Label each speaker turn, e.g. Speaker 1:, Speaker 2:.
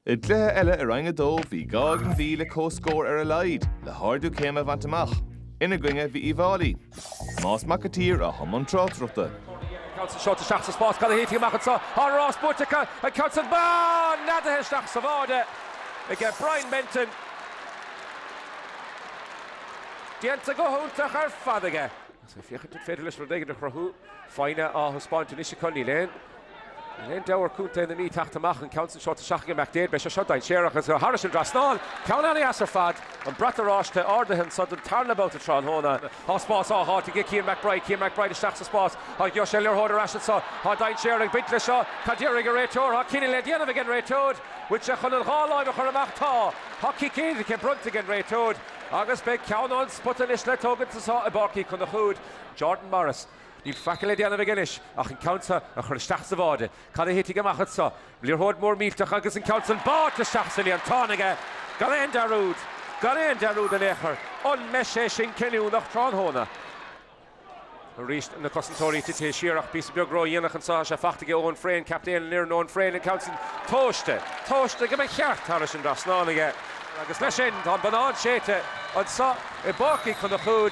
Speaker 1: I dluthe eile ar rang dó bhí gágan bhí le cóscór ar a laid, le háardú céime bhaint amach. Ina gcuinge bhí Uíbh Fhailí. Más mac a tír a thomon trátrachta.
Speaker 2: Council shot to Shachs spot, got a hit him out, on Ross Buttica, and Council Bond, not the Shachs of order. Again, Brian Benton. Dienta go home to her father again. So if you can federalist for digging the Krahu, fine a spot to Nishikoni Lane. Lane Dower Kunta in the knee tacht to Mach and Council shot to Shachim McDade, Bishop shot down Sherach as Harrison Drasnall, Count Annie Asserfad, and Brattarosh to order him so to turn about the Tron Hona. Hospos saw hard to get Keane McBride, the Shachs Spots, Josh Eller Hoder Ashton saw, Down Sherach, Bintley Shaw, Kadirig a Raytour, Kenny Ledian again Raytour, which a Hunal Hall of Huramachta, Hockey Kane came brunt again Raytour, August Beck, Count on Sputanish let Hogan to saw a Barkey on the hood, Jordan Morris. Die fakkele die aan de beginnish. Ach, een counter, een gerstachse waarde. Kan de hittige maken zo. Leer hoort more Meath te gaan, een counter, baat de stachse aan Tonige. Gaan in daar rood de leger. Onmesje schinkenu nog Tronhona. Reached in de concentratie te Shirach, piece of grow jenig en zo. Schafachtige ogen Frein, kapitein leer non Frein en counter. Toaste, ik heb een hart Harrison das Nonige. Agus leis sin, tá banán séite, an sa, I Barkey con the hood,